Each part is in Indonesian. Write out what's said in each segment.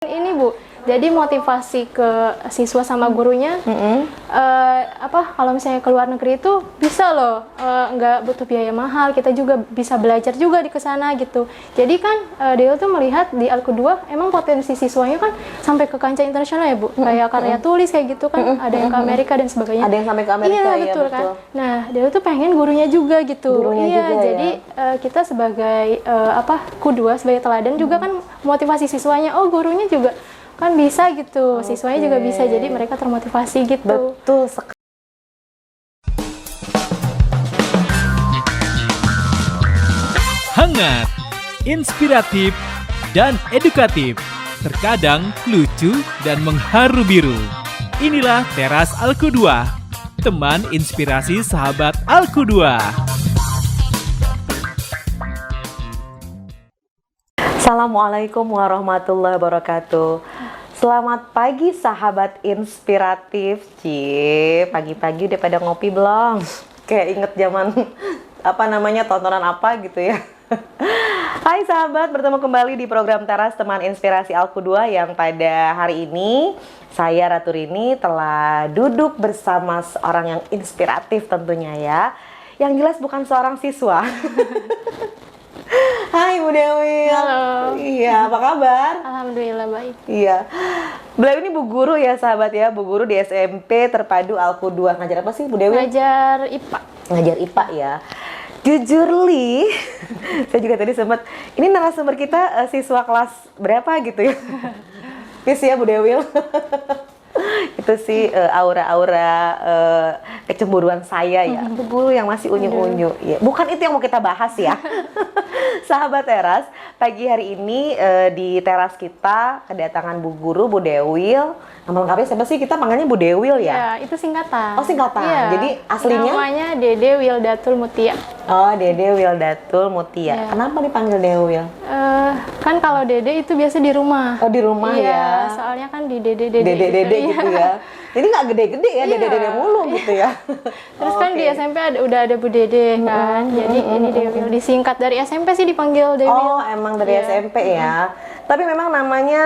Ini Bu, jadi motivasi ke siswa sama gurunya, kalau misalnya ke luar negeri itu bisa loh, nggak butuh biaya mahal, kita juga bisa belajar juga di kesana gitu. Jadi kan Deo tuh melihat di Al-Qudwah emang potensi siswanya kan sampai ke kancah internasional ya Bu, kayak karya tulis kayak gitu kan, ada yang ke Amerika dan sebagainya. Ada yang sampai ke Amerika, iya, ya betul kan. Nah, Deo tuh pengen gurunya juga gitu. Gurunya juga, jadi kita sebagai Qudwah, sebagai teladan juga kan motivasi siswanya, oh gurunya juga kan bisa gitu, siswanya juga bisa, jadi mereka termotivasi gitu. Betul sekali. Hangat, inspiratif, dan edukatif. Terkadang lucu dan mengharu biru. Inilah Teras Al-Qudwah, teman inspirasi sahabat Al-Qudwah. Assalamualaikum warahmatullahi wabarakatuh. Selamat pagi sahabat inspiratif. Pagi-pagi udah pada ngopi belum? Kayak inget zaman tontonan apa gitu ya. Hai sahabat, bertemu kembali di program Teras Teman Inspirasi Al-Qudwah yang pada hari ini saya Ratu Rini telah duduk bersama seorang yang inspiratif tentunya ya. Yang jelas bukan seorang siswa. Hai Bu Dewi. Halo. Iya, apa kabar? Alhamdulillah baik. Iya. Beliau ini Bu Guru ya sahabat ya, Bu Guru di SMP Terpadu Al-Qudwah. Ngajar apa sih Bu Dewi? Ngajar IPA. Ngajar IPA ya. Jujur Li, saya juga tadi sempat, ini narasumber kita siswa kelas berapa gitu ya? Peace ya Bu Dewi. Itu sih aura-aura kecemburuan saya ya, Bu Guru yang masih unyu-unyu. Ya, bukan itu yang mau kita bahas ya. Sahabat Teras, pagi hari ini di teras kita kedatangan Bu Guru, Bu Dewil. Nama lengkapnya siapa sih? Kita panggilnya Bu Dewil ya? Iya, itu singkatan. Oh singkatan, iya. Jadi aslinya? Namanya Dede Wildatul Mutia. Oh, Dede Wildatul Mutia. Iya. Kenapa dipanggil Dewil? Kan kalau Dede itu biasa di rumah. Oh di rumah iya, ya? Soalnya kan di Dede Dede gitu ya? Jadi nggak gede-gede ya, Iya. Dede mulu gitu ya? Terus kan di SMP udah ada Bu Dede kan, jadi ini Dewil disingkat dari SMP sih dipanggil Dewil. Oh, emang dari SMP ya. Tapi memang namanya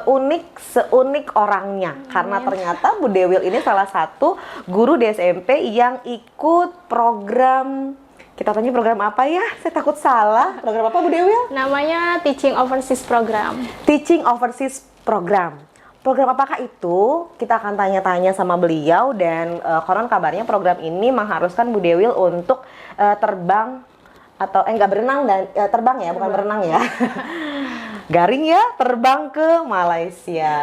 unik seunik orangnya. Karena ternyata Bu Dewil ini salah satu guru di SMP yang ikut program. Kita tanya program apa ya? Saya takut salah. Program apa Bu Dewil? Namanya Teaching Overseas Program. Teaching Overseas Program. Program apakah itu? Kita akan tanya-tanya sama beliau dan konon kabarnya program ini mengharuskan Bu Dewil untuk terbang atau nggak berenang dan terbang ya, bukan berenang ya. Garing ya, terbang ke Malaysia.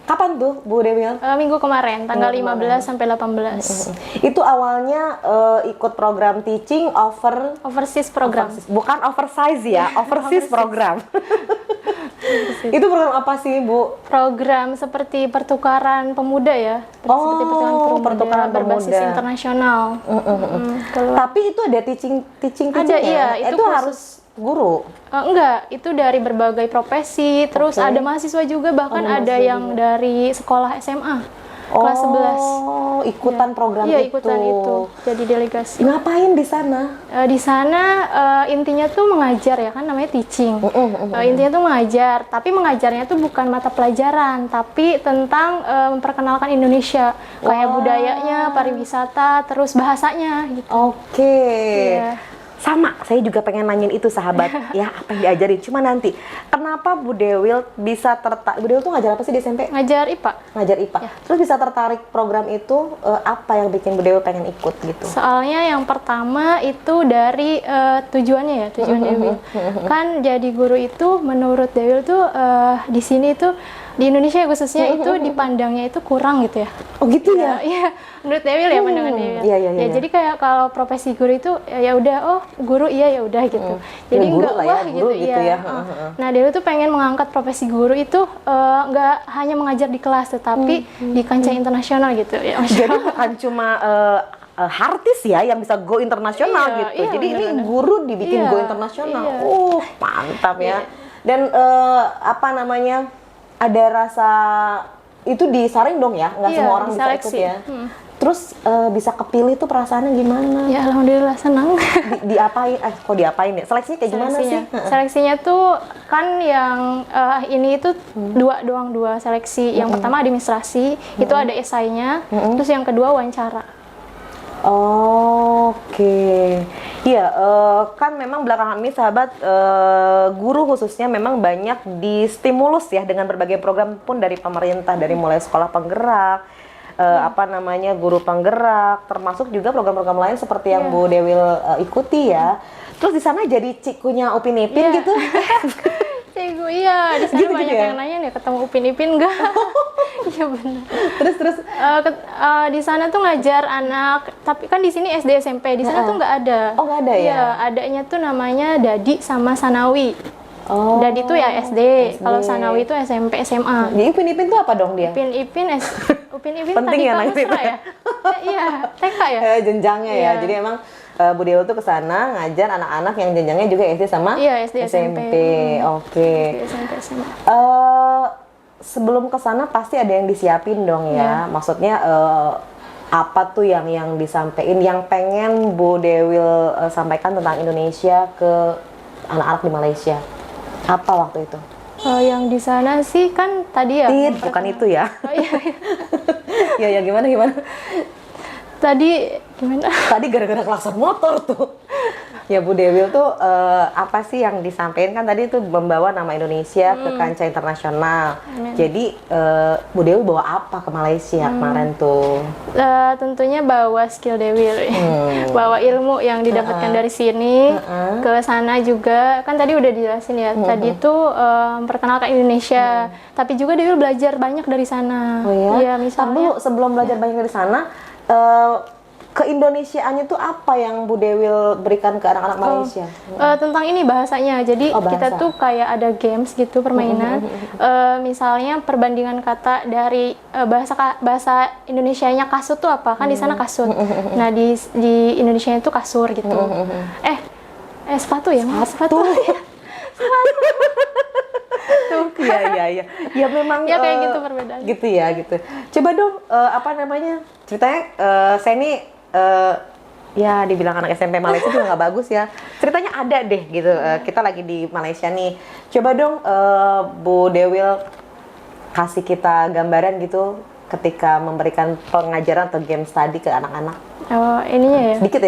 Kapan tuh Bu Dewil? Minggu kemarin, tanggal Minggu 15 sampai 18. Itu awalnya ikut program teaching Overseas Program. bukan oversize ya, overseas program. Itu program apa sih Bu? Program seperti pertukaran pemuda ya. Seperti pertukaran berbasis pemuda. internasional. Tapi itu ada teaching Ada, iya, itu itu harus guru. Enggak, itu dari berbagai profesi. Terus ada mahasiswa juga, bahkan ada yang dari sekolah SMA. Kelas 11. Oh, ikutan program Iya, itu. ikutan itu. Jadi delegasi. Ngapain di sana? Di sana intinya tuh mengajar ya kan, namanya teaching. Intinya tuh mengajar, tapi mengajarnya tuh bukan mata pelajaran, tapi tentang memperkenalkan Indonesia, kayak budayanya, pariwisata, terus bahasanya gitu. Oke. Iya. Sama, saya juga pengen nanyain itu sahabat. Ya, apa yang diajarin? Cuma nanti, kenapa Bu Dewil bisa tertarik? Bu Dewil tuh ngajar apa sih di SMP? Ngajar IPA. Ngajar IPA. Ya. Terus bisa tertarik program itu, apa yang bikin Bu Dewil pengen ikut gitu? Soalnya yang pertama itu dari tujuannya ya, tujuan Dewil. Kan jadi guru itu menurut Dewil tuh di sini tuh di Indonesia khususnya itu dipandangnya itu kurang gitu ya. Oh gitu ya? Iya, menurut Dewil ya, pandangan Dewil. Iya. Ya jadi kayak kalau profesi guru itu ya udah, oh guru iya ya udah gitu. Jadi Ya, guru enggak lah ya, wah guru gitu, gitu iya. ya. Nah, Dewil tuh pengen mengangkat profesi guru itu nggak hanya mengajar di kelas, tetapi di kancah internasional gitu ya. Masya Jadi Allah. bukan cuma artis ya yang bisa go internasional Iya, gitu. iya, Jadi ini benar-benar. guru dibikin Iya, go internasional. iya. Mantap ya. Iya. Dan ada rasa itu disaring dong ya, nggak Iya, semua orang bisa ikut diseleksi. ya. Terus bisa kepilih tuh perasaannya gimana? Ya alhamdulillah senang. Diapain? Kok diapain ya? Seleksinya kayak gimana sih? Seleksinya tuh kan yang ini itu dua seleksi. Yang pertama administrasi, itu ada esainya. Terus yang kedua wawancara. Oke, iya kan memang belakangan ini sahabat guru khususnya memang banyak distimulus ya dengan berbagai program pun dari pemerintah, dari mulai sekolah penggerak, guru penggerak, termasuk juga program-program lain seperti yang Bu Dewil ikuti ya. Terus di sana jadi cikunya Upin Ipin gitu? Ciku, iya di sana Gitu banyak ya? yang nanya nih ketemu Upin Ipin enggak? Iya benar. Terus Di sana tuh ngajar anak, tapi kan di sini SD SMP, di sana tuh nggak ada. Oh, nggak ada ya? Iya, adanya tuh namanya Dadi sama Sanawi. Oh, Dadi tuh ya SD, kalau Sanawi itu SMP SMA. Jadi Upin Ipin tuh apa dong dia? Upin Ipin Penting tadi ya, Pak nanti. Musra ya? Iya, TK ya? Jenjangnya ya. Iya. Jadi emang Bu Dewi tuh kesana ngajar anak-anak yang jenjangnya juga SD sama Iya, SD SMP. Oke. SD SMP SMA. Sebelum kesana pasti ada yang disiapin dong ya. Iya. Maksudnya apa tuh yang disampaikan, yang pengen Bu Dewi sampaikan tentang Indonesia ke anak-anak di Malaysia? Apa waktu itu? Yang di sana sih kan tadi ya. Bukan itu ya. Oh iya. Ya gimana? Tadi gimana? Tadi gara-gara klakson motor tuh. Ya Bu Dewi tuh apa sih yang disampaikan, kan tadi tuh membawa nama Indonesia ke kancah internasional. Amin. Jadi Bu Dewi bawa apa ke Malaysia kemarin tuh? Tentunya bawa skill Dewi, bawa ilmu yang didapatkan dari sini ke sana juga. Kan tadi udah dijelasin ya. Tadi tuh memperkenalkan Indonesia, tapi juga Dewi belajar banyak dari sana. Oh ya? Iya, misalnya. Tapi sebelum belajar banyak dari sana, keindonesiaannya tuh apa yang Bu Dewi berikan ke anak-anak Malaysia? Tentang ini bahasanya, jadi bahasa. kita tuh kayak ada games gitu, permainan. Misalnya perbandingan kata dari bahasa Indonesianya kasut tuh apa? Kan di sana kasut. Nah di Indonesianya itu kasur gitu. Sepatu ya? Sepatu. Iya. Ya memang Ya kayak gitu perbedaan. Gitu ya, gitu. Coba dong ceritanya saya nih ya dibilang anak SMP Malaysia juga nggak bagus ya. Ceritanya ada deh gitu. Kita lagi di Malaysia nih. Coba dong Bu Dewil kasih kita gambaran gitu ketika memberikan pengajaran atau game study ke anak-anak. Ininya ya. Dikit.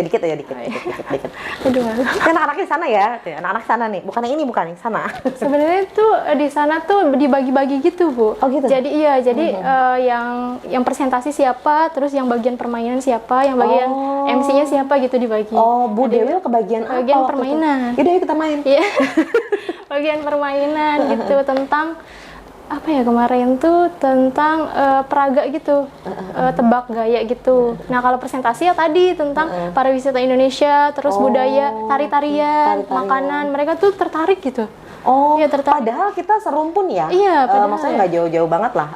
Aduh, malu. Kan anak-anaknya sana ya. Anak-anak sana nih. Bukan yang ini, bukan yang sana. Sebenarnya tuh di sana tuh dibagi-bagi gitu, Bu. Oh gitu? Jadi yang presentasi siapa, terus yang bagian permainan siapa, yang bagian MC-nya siapa gitu dibagi. Oh, Bu Dewi kebagian apa? Bagian waktu permainan. itu? Yaudah, yuk kita main. Iya. Bagian permainan gitu tentang apa ya kemarin tuh tentang peraga gitu, tebak gaya gitu. Nah kalau presentasi ya tadi tentang pariwisata Indonesia, terus budaya, tari-tarian, makanan, mereka tuh tertarik gitu. Oh, Iya, tertarik. padahal kita serumpun ya. Iya, padahal maksudnya ya. nggak jauh-jauh banget lah.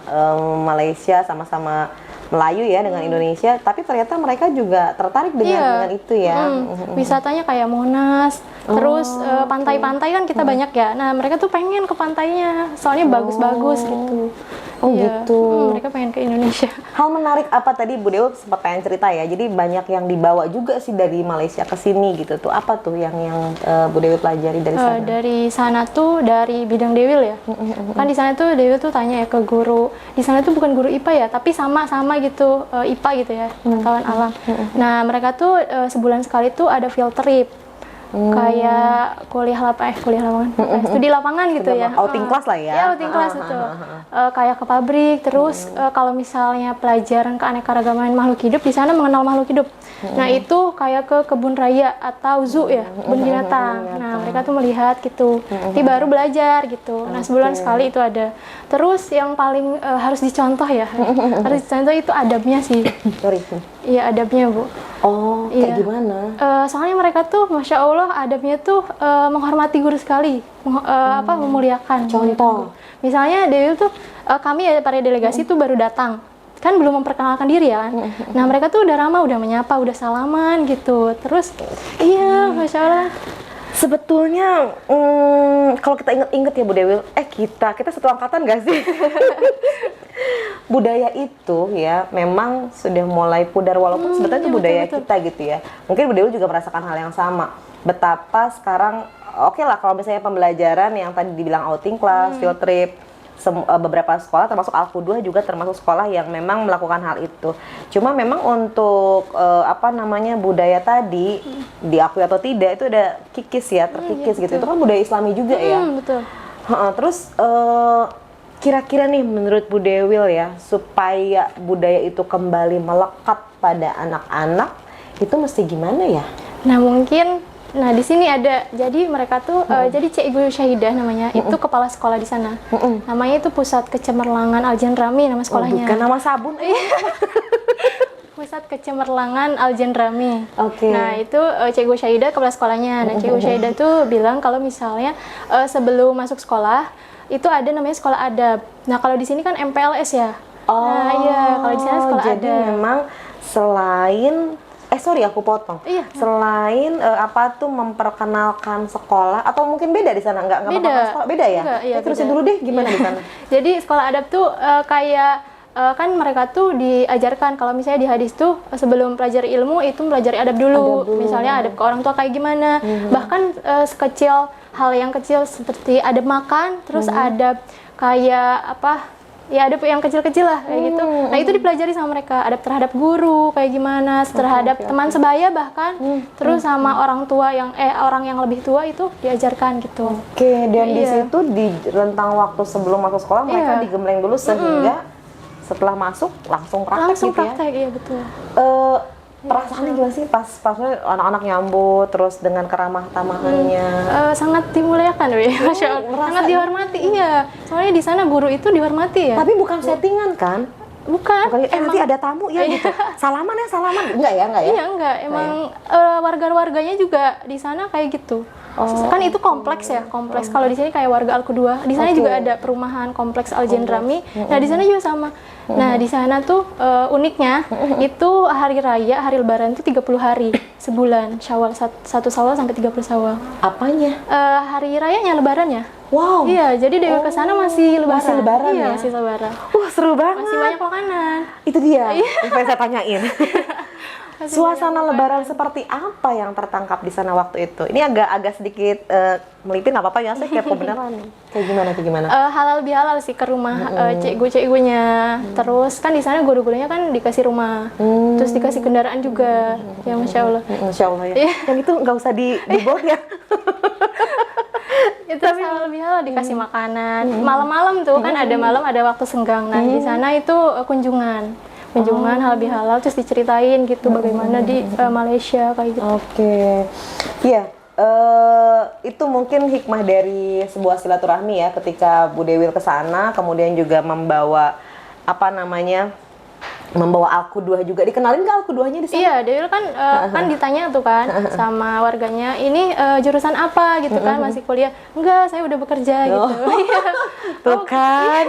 Malaysia sama-sama Melayu ya dengan Indonesia, tapi ternyata mereka juga tertarik dengan itu ya. Wisatanya kayak Monas, terus pantai-pantai kan kita banyak ya. Nah mereka tuh pengen ke pantainya, soalnya bagus-bagus gitu. Oh gitu. Mereka pengen ke Indonesia. Hal menarik apa tadi Bu Dewi sempat pengen cerita ya. Jadi banyak yang dibawa juga sih dari Malaysia ke sini gitu tuh. Apa tuh yang Bu Dewi pelajari dari sana? Dari sana tuh dari bidang Dewil ya. Kan di sana tuh Dewil tuh tanya ya ke guru. Di sana tuh bukan guru IPA ya, tapi sama-sama gitu IPA gitu ya, pengetahuan alam. Nah mereka tuh sebulan sekali tuh ada field trip. Kayak kuliah lapangan, studi lapangan gitu ya. Outing class lah ya. Ya, outing class itu. Kayak ke pabrik, terus kalau misalnya pelajaran keanekaragaman makhluk hidup, di sana mengenal makhluk hidup. Nah, itu kayak ke kebun raya atau zoo ya, kebun binatang. Nah, mereka tuh melihat gitu. Nanti baru belajar gitu. Nah, sebulan sekali itu ada. Terus yang paling harus dicontoh ya, harus dicontoh itu adabnya sih. Sorry. Iya, adabnya, Bu. Oh, kayak gimana? Soalnya mereka tuh, Masya Allah, adabnya tuh menghormati guru sekali, memuliakan. Contoh? Misalnya Dewi tuh, kami ya para delegasi tuh baru datang, kan belum memperkenalkan diri ya kan. Nah mereka tuh udah ramah, udah menyapa, udah salaman gitu. Terus, iya, Masya Allah. Sebetulnya kalau kita inget-inget ya Bu Dewi, kita satu angkatan gak sih? budaya itu ya memang sudah mulai pudar walaupun sebetulnya itu budaya betul. kita gitu ya. Mungkin Bu Dewi juga merasakan hal yang sama. Betapa sekarang oke lah kalau misalnya pembelajaran yang tadi dibilang outing class, field trip, beberapa sekolah termasuk Al-Qudwah juga termasuk sekolah yang memang melakukan hal itu. Cuma memang untuk budaya tadi diakui atau tidak itu ada kikis ya, terkikis gitu. Itu kan budaya Islami juga ya. Betul. Terus kira-kira nih menurut Bu Dewil ya, supaya budaya itu kembali melekat pada anak-anak itu mesti gimana ya? Nah mungkin, di sini ada, jadi mereka tuh, jadi Cikgu Syahidah namanya, itu kepala sekolah di sana. Namanya itu Pusat Kecemerlangan Al-Jandrami nama sekolahnya. Bukan nama sabun. Pusat Kecemerlangan Al-Jandrami. Oke. Nah itu Cikgu Syahidah kepala sekolahnya. Nah Cikgu Syahidah tuh bilang kalau misalnya sebelum masuk sekolah itu ada namanya sekolah adab. Nah kalau di sini kan MPLS ya. Nah iya, kalau di sana sekolah jadi adab. memang selain sorry aku potong. Iya. Selain memperkenalkan sekolah atau mungkin beda di sana nggak Beda. memperkenalkan sekolah beda ya? Enggak, iya, Terusin beda. dulu deh gimana di sana? Jadi sekolah adab tuh kan mereka tuh diajarkan kalau misalnya di hadis tuh sebelum pelajari ilmu itu pelajari adab dulu. Misalnya adab ke orang tua kayak gimana. Bahkan sekecil hal yang kecil seperti adab makan, terus adab kayak adab yang kecil-kecil lah kayak gitu. Nah itu dipelajari sama mereka, adab terhadap guru kayak gimana, terhadap teman sebaya bahkan, terus sama orang tua orang yang lebih tua itu diajarkan gitu. Oke, dan di situ di rentang waktu sebelum masuk sekolah mereka digembleng dulu sehingga setelah masuk langsung praktek Langsung gitu ya. praktek, iya betul. Perasaannya gimana sih pas anak-anak nyambut terus dengan keramah tamahannya? Sangat dimuliakan, Masya Allah. Sangat dihormati, iya. Soalnya di sana guru itu dihormati ya. Tapi bukan settingan kan? Bukan. Nanti ada tamu ya gitu. Salaman enggak ya? Iya enggak. Emang warga-warganya juga di sana kayak gitu. Kan itu kompleks ya, kompleks. Kalau di sini kayak warga Al-Qudwah. Di sana juga ada perumahan kompleks Al-Jandrami. Nah di sana juga sama. Nah di sana tuh uniknya itu hari raya, hari Lebaran itu 30 hari sebulan, Syawal 1 Syawal sampai 30 Syawal. Apanya? Hari rayanya Lebarannya. Wow. Iya, jadi Dewi ke sana masih Lebaran. Masih Lebaran iya, ya? masih Lebaran. Wah seru banget. Masih banyak makanan. Itu dia yang pengen saya tanyain. Masih Suasana banyak Lebaran seperti apa yang tertangkap di sana waktu itu? Ini agak sedikit melipir nggak apa-apa ya, saya kepo beneran nih. Kayak gimana? Halal bihalal sih ke rumah cikgu-cikgunya. Terus kan di sana guru-gurunya kan dikasih rumah, terus dikasih kendaraan juga. Ya Masya Allah. Masya Allah ya. Yang itu nggak usah dibawa ya. Itu halal bihalal dikasih makanan. Malam-malam tuh kan ada ada waktu senggang. Nah di sana itu kunjungan halal bihalal terus diceritain gitu bagaimana di Malaysia kayak gitu. Oke. Iya. Itu mungkin hikmah dari sebuah silaturahmi ya ketika Bu Dewil ke sana kemudian juga membawa membawa Al-Qudwah juga. Dikenalin nggak Al-Qudwahnya di sana? Iya, Dewi kan kan ditanya tuh kan sama warganya, ini jurusan apa gitu kan, masih kuliah? Enggak, saya udah bekerja gitu. Iya. Tuh kan.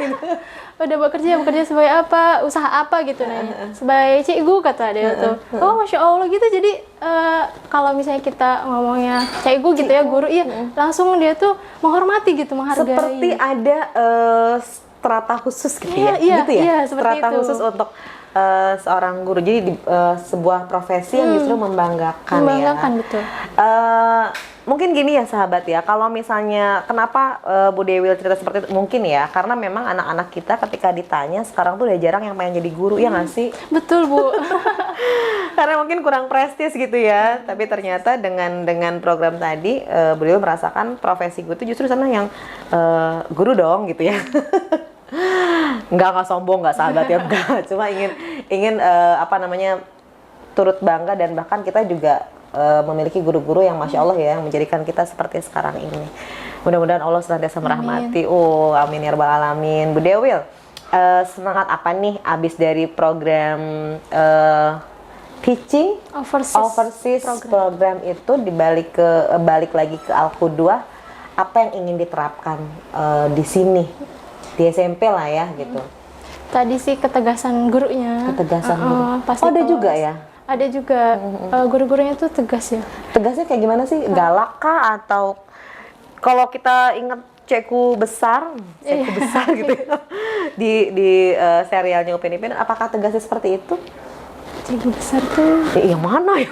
Udah bekerja sebagai apa, usaha apa gitu nanya. Sebagai cikgu kata dia tuh. Oh, Masya Allah gitu. Jadi kalau misalnya kita ngomongnya cikgu gitu ya, guru, iya langsung dia tuh menghormati gitu, menghargai. Seperti ada strata khusus gitu Iya, ya? Gitu ya? iya, seperti strata itu. khusus untuk seorang guru. Jadi sebuah profesi yang justru membanggakan, Membanggakan, ya. betul. Mungkin gini ya sahabat ya, kalau misalnya kenapa Bu Dewil cerita seperti itu, mungkin ya karena memang anak-anak kita ketika ditanya sekarang tuh udah jarang yang pengen jadi guru, ya nggak sih? Betul, Bu. Karena mungkin kurang prestis gitu ya. Tapi ternyata dengan program tadi beliau merasakan profesi guru itu justru sana yang guru dong gitu ya. Nggak sombong, nggak sahabat ya, enggak. Cuma ingin turut bangga dan bahkan kita juga memiliki guru-guru yang Masya Allah ya, yang menjadikan kita seperti sekarang ini. Mudah-mudahan Allah senantiasa merahmati. Amin ya rabbal alamin. Bu Dewil, semangat apa nih abis dari program teaching overseas program itu balik lagi ke Al-Qudwah, apa yang ingin diterapkan di sini di SMP lah ya gitu? Tadi sih ketegasan gurunya. Ketegasan guru. Pasti ada kelas. juga ya? Ada juga. Guru-gurunya tuh tegas ya. Tegasnya kayak gimana sih? Galak kah atau kalau kita ingat Ceku besar gitu ya. di serialnya Upin Ipin, apakah tegasnya seperti itu? Ceku besar tuh Yang mana ya?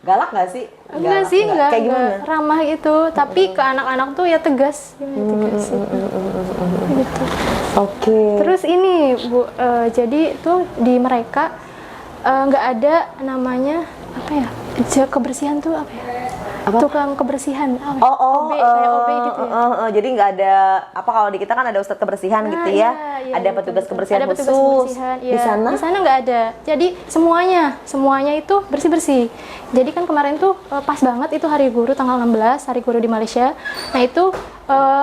Galak nggak sih? enggak sih, enggak, Kayak gimana? ramah gitu, tapi ke anak-anak tuh ya tegas, tegas gitu. Oke. Terus ini Bu, jadi tuh di mereka nggak ada namanya apa ya, kebersihan tuh apa ya? Tukang kebersihan, apa ya? OB, kayak OB gitu ya. Jadi nggak ada apa, kalau di kita kan ada ustadz kebersihan gitu ya, Iya, ada iya, petugas betul. kebersihan Ada khusus. petugas kebersihan, iya. Di sana nggak ada. Jadi semuanya itu bersih. Jadi kan kemarin tuh pas banget itu Hari Guru tanggal 16, Hari Guru di Malaysia. Nah itu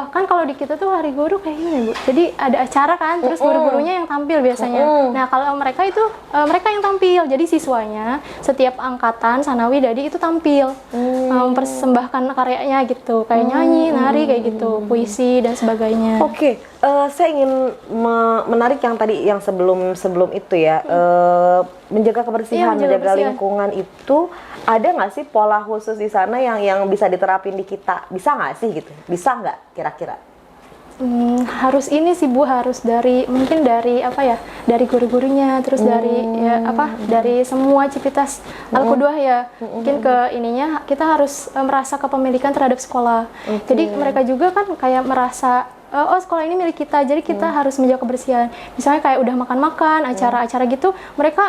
kan kalau di kita tuh Hari Guru kayak gini Bu. Jadi ada acara kan, terus guru-gurunya yang tampil biasanya. Nah kalau mereka itu mereka yang tampil. Jadi siswanya setiap angkatan Sanawi Dadi itu tampil, mempersembahkan karyanya gitu, kayak nyanyi, nari kayak gitu, puisi dan sebagainya. Oke, saya ingin menarik yang tadi yang sebelum itu ya, menjaga kebersihan, Iya, menjaga menjaga kebersihan. lingkungan itu ada nggak sih pola khusus di sana yang bisa diterapin di kita? Bisa nggak sih gitu? Bisa nggak kira-kira? Harus ini sih Bu, harus mungkin dari apa ya, dari guru-gurunya, terus dari ya apa, dari semua civitas Al-Quduah ya. Mungkin ke ininya kita harus merasa kepemilikan terhadap sekolah. Jadi mereka juga kan kayak merasa oh sekolah ini milik kita, jadi kita harus menjaga kebersihan. Misalnya kayak udah makan-makan, acara-acara gitu, mereka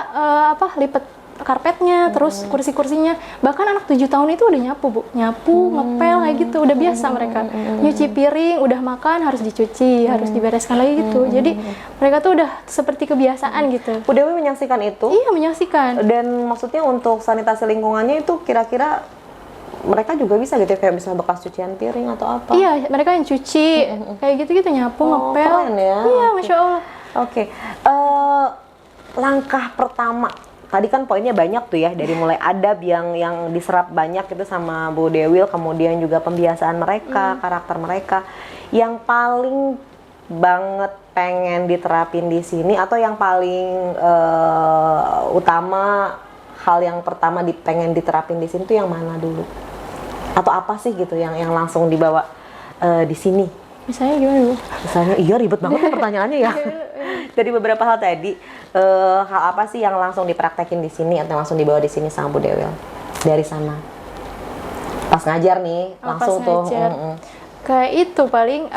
lipet karpetnya, terus kursi-kursinya. Bahkan anak 7 tahun itu udah nyapu Bu, ngepel kayak gitu, udah biasa mereka. Nyuci piring, udah makan harus dicuci, harus dibereskan lagi gitu. Jadi mereka tuh udah seperti kebiasaan gitu. Bu Dewi menyaksikan itu? Iya, menyaksikan. Dan maksudnya untuk sanitasi lingkungannya itu kira-kira mereka juga bisa gitu ya, kayak misalnya bekas cucian piring atau apa? Iya, mereka yang cuci, kayak gitu-gitu, nyapu, ngepel. Keren ya. Iya, Masya Allah. Oke, langkah pertama tadi kan poinnya banyak tuh ya, dari mulai adab yang diserap banyak itu sama Bu Dewil, kemudian juga pembiasaan mereka, karakter mereka. Yang paling banget pengen diterapin di sini atau yang paling utama, hal yang pertama pengen diterapin di sini tuh yang mana dulu? Atau apa sih gitu yang langsung dibawa di sini? Misalnya gimana Bu? Misalnya, iya ribet banget ya pertanyaannya ya. Dari beberapa hal tadi, hal apa sih yang langsung dipraktekin di sini atau langsung dibawa di sini sama Bu Dewil dari sana? Pas ngajar nih, langsung pas ngajar. Kayak itu paling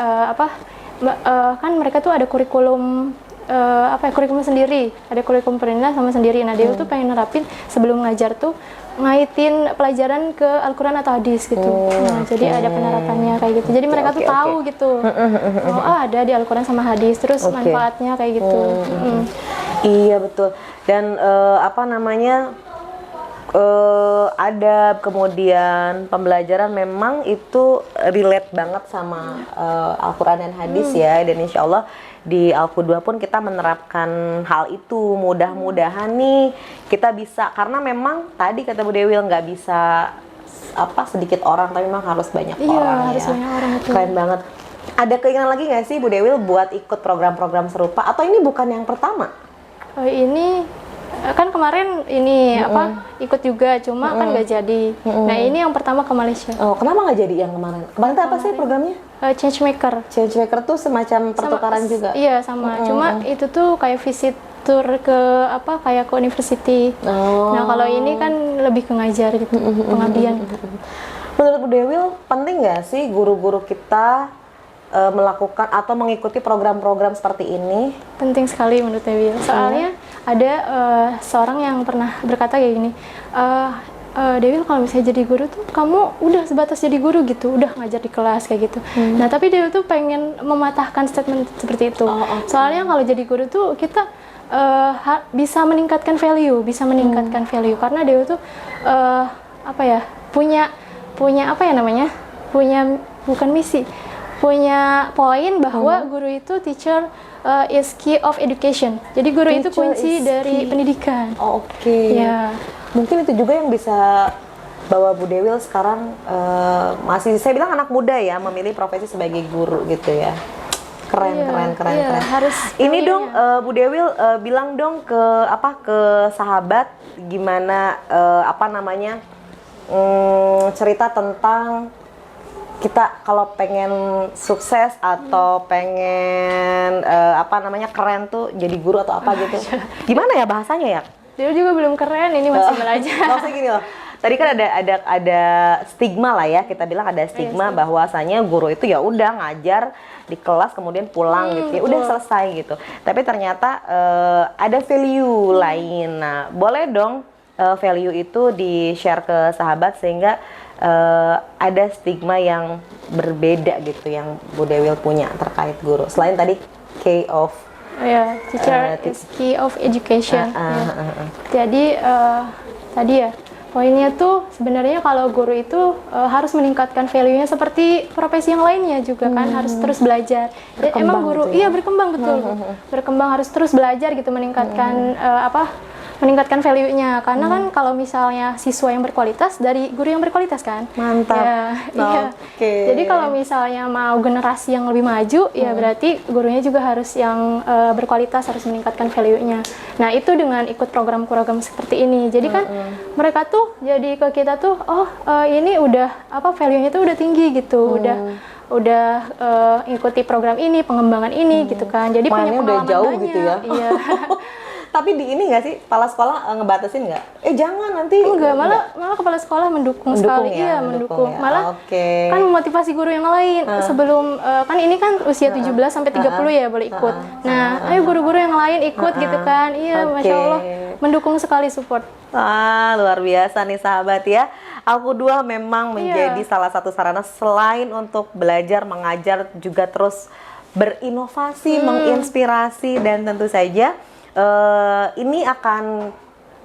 kan mereka tuh ada kurikulum kurikulum sendiri, ada kurikulum pemerintah sama sendiri. Nah dia tuh pengen nerapin sebelum ngajar tuh ngaitin pelajaran ke Al-Quran atau hadis gitu. Nah, jadi ada penerapannya kayak gitu. Jadi mereka tuh tahu gitu. Ada di Al-Quran sama hadis, terus manfaatnya kayak gitu. Iya betul. Dan adab, kemudian pembelajaran memang itu relate banget sama Al-Quran dan hadis ya. Dan insya Allah di Al-Quduah pun kita menerapkan hal itu. Mudah-mudahan nih kita bisa, karena memang tadi kata Bu Dewil nggak bisa sedikit orang, tapi memang harus banyak orang harus ya. banyak orang itu. Keren banget. Ada keinginan lagi nggak sih Bu Dewil buat ikut program-program serupa, atau ini bukan yang pertama? Ini kan kemarin ini ikut juga, cuma kan nggak jadi. Nah ini yang pertama ke Malaysia. Oh, kenapa nggak jadi yang kemarin? Kemarin itu apa sih programnya? Changemaker. Changemaker tuh semacam pertukaran juga? Iya sama, cuma itu tuh kayak visit tour ke kayak ke university. Nah kalau ini kan lebih ke ngajar gitu, pengabdian. Menurut Bu Dewil, penting nggak sih guru-guru kita melakukan atau mengikuti program-program seperti ini? Penting sekali menurut Dewil. Soalnya ada seorang yang pernah berkata kayak gini, Dewil kalau misalnya jadi guru tuh kamu udah sebatas jadi guru gitu, udah ngajar di kelas kayak gitu. Nah tapi Dewil tuh pengen mematahkan statement seperti itu. Soalnya kalau jadi guru tuh kita bisa meningkatkan value, karena Dewil tuh punya bukan misi, punya poin bahwa guru itu teacher is key of education. Jadi guru itu kunci dari pendidikan. Oke. Ya. Mungkin itu juga yang bisa bawa Bu Dewil sekarang masih, saya bilang anak muda ya, memilih profesi sebagai guru gitu ya. Keren. Harus ini dong Bu Dewil bilang dong ke sahabat gimana cerita tentang kita kalau pengen sukses atau pengen keren tuh jadi guru atau apa gitu. Gimana ya bahasanya ya? Dia juga belum keren, ini masih belajar. Maksudnya gini loh. Tadi kan ada stigma lah ya, kita bilang ada stigma bahwasanya guru itu ya udah ngajar di kelas kemudian pulang gitu ya, udah selesai gitu. Tapi ternyata ada value lain. Nah, boleh dong value itu di-share ke sahabat sehingga ada stigma yang berbeda gitu yang Bu Dewil punya terkait guru. Selain tadi key of teacher is key of education. Jadi tadi ya poinnya tuh sebenarnya kalau guru itu harus meningkatkan value-nya seperti profesi yang lainnya juga kan, harus terus belajar. Emang guru gitu ya? iya berkembang betul. Berkembang harus terus belajar gitu, meningkatkan meningkatkan value-nya, karena kan kalau misalnya siswa yang berkualitas dari guru yang berkualitas kan. Mantap. Iya. Jadi kalau misalnya mau generasi yang lebih maju, ya berarti gurunya juga harus yang berkualitas, harus meningkatkan value-nya. Nah, itu dengan ikut program-program seperti ini. Jadi kan mereka tuh jadi ke kita tuh, ini udah value-nya tuh udah tinggi gitu, udah ikuti program ini, pengembangan ini gitu kan. Jadi punya Mainnya pengalaman udah jauh banyak. gitu ya. Iya. Tapi di ini nggak sih, kepala sekolah ngebatasin nggak? Jangan nanti. Enggak, malah kepala sekolah mendukung sekali. Ya, Iya, mendukung. ya. Malah kan memotivasi guru yang lain. Sebelum kan ini kan usia 17 sampai 30 ya boleh ikut. Nah, ayo guru-guru yang lain ikut gitu kan. Iya, Masya Allah. Mendukung sekali, support. Luar biasa nih sahabat ya. Al-Qudwah memang menjadi salah satu sarana selain untuk belajar, mengajar, juga terus berinovasi, menginspirasi, dan tentu saja ini akan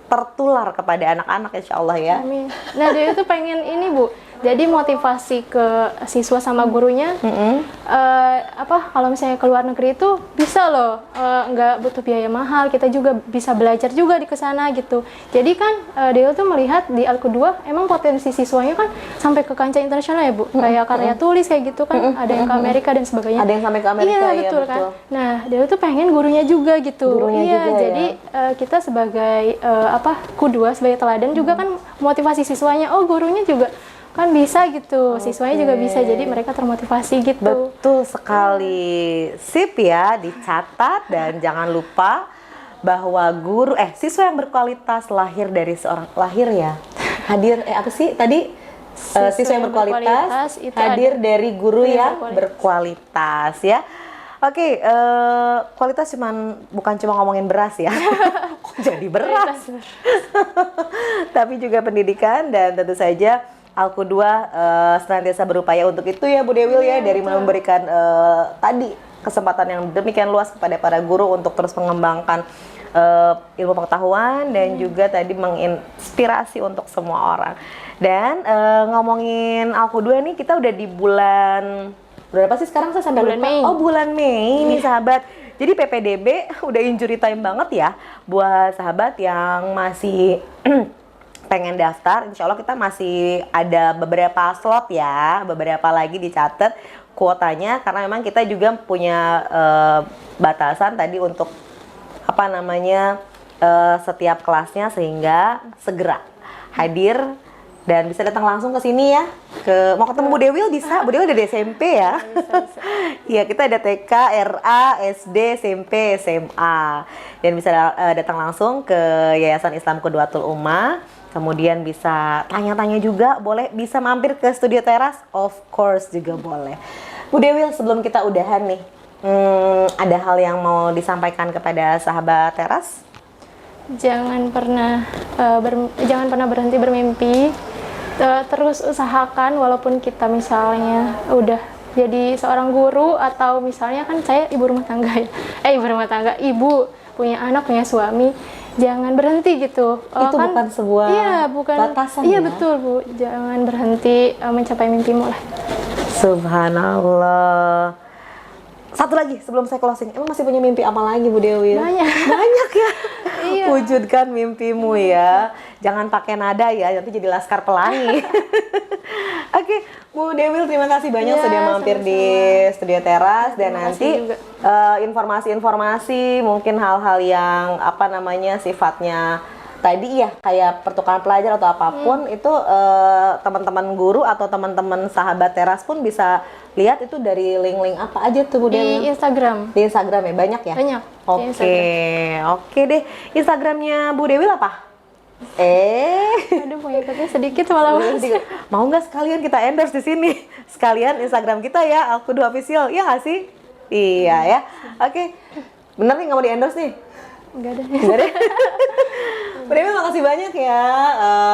tertular kepada anak-anak insya Allah ya. Amin. Nah, dia itu pengen ini Bu, jadi motivasi ke siswa sama gurunya. Kalau misalnya ke luar negeri itu bisa loh, nggak butuh biaya mahal, kita juga bisa belajar juga di kesana gitu. Jadi kan dia tuh melihat di Al-Qudwah emang potensi siswanya kan sampai ke kancah internasional ya Bu, kayak karya tulis kayak gitu kan, ada yang ke Amerika dan sebagainya. Ada yang sampai ke Amerika, iya, betul kan. Nah, dia tuh pengen gurunya juga gitu. Jadi kita sebagai Qudwah, sebagai teladan juga kan motivasi siswanya, gurunya juga kan bisa gitu, siswanya juga bisa, jadi mereka termotivasi gitu. Betul sekali. Sip ya, dicatat dan jangan lupa bahwa siswa yang berkualitas lahir dari seorang siswa yang berkualitas itu hadir dari guru yang berkualitas ya. Oke, kualitas bukan cuma ngomongin beras ya. Kok jadi beras? Tapi juga pendidikan, dan tentu saja Al-Qudwah senantiasa berupaya untuk itu ya Bu Dewil ya, dari memberikan tadi kesempatan yang demikian luas kepada para guru untuk terus mengembangkan ilmu pengetahuan dan juga tadi menginspirasi untuk semua orang. Dan ngomongin Al-Qudwah nih, kita udah di bulan berapa sih sekarang, saya sampai bulan lupa. Mei. Bulan Mei nih sahabat. Jadi PPDB udah injury time banget ya buat sahabat yang masih pengen daftar. Insya Allah kita masih ada beberapa slot ya, beberapa lagi dicatat kuotanya, karena memang kita juga punya batasan tadi untuk setiap kelasnya, sehingga segera hadir dan bisa datang langsung ke sini ya. Mau ketemu Bu Dewil bisa, Bu Dewil dari SMP ya. Iya, kita ada TK, RA, SD, SMP, SMA. Dan bisa datang langsung ke Yayasan Islam Qudwatul Ummah. Kemudian bisa tanya-tanya juga, boleh bisa mampir ke Studio Teras, of course juga boleh. Bu Dewil, sebelum kita udahan nih, ada hal yang mau disampaikan kepada sahabat Teras? Jangan pernah berhenti bermimpi. Terus usahakan, walaupun kita misalnya udah jadi seorang guru, atau misalnya kan saya ibu rumah tangga ya. Ibu punya anak, punya suami. Jangan berhenti gitu. Itu kan bukan sebuah batasan Iya, ya? betul Bu. Jangan berhenti mencapai mimpimu lah. Subhanallah. Satu lagi sebelum saya closing, emang masih punya mimpi apa lagi Bu Dewi? Banyak ya. Iya. Wujudkan mimpimu ya. Jangan pakai nada ya, nanti jadi Laskar Pelangi. Oke, Bu Dewil, terima kasih banyak sudah mampir di Studio Teras, dan nanti informasi-informasi, mungkin hal-hal yang sifatnya tadi ya kayak pertukaran pelajar atau apapun itu teman-teman guru atau teman-teman sahabat teras pun bisa lihat itu dari link-link apa aja tuh Bu Dewi? Di Instagram. Di Instagram ya, banyak ya? Banyak. Di Oke, Instagram. oke deh. Instagramnya Bu Dewi apa? Aduh, mau ikutnya sedikit malah Mas. Mau nggak sekalian kita endorse di sini? Sekalian Instagram kita ya, Alkudu Official, iya nggak sih? Iya ya. Oke, bener nih nggak mau di endorse nih? Enggak ada. Enggak deh. Bu Dewi makasih banyak ya.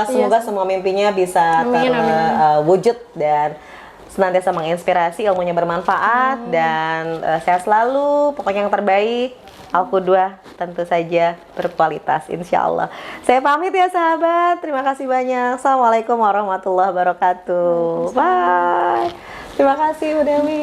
Semoga semua mimpinya bisa Amin, amin. terwujud dan senantiasa menginspirasi, ilmunya bermanfaat dan sehat selalu. Pokoknya yang terbaik. Alqudwah tentu saja berkualitas, insya Allah. Saya pamit ya sahabat. Terima kasih banyak. Assalamualaikum warahmatullahi wabarakatuh. Bye. Terima kasih Bu Dewi.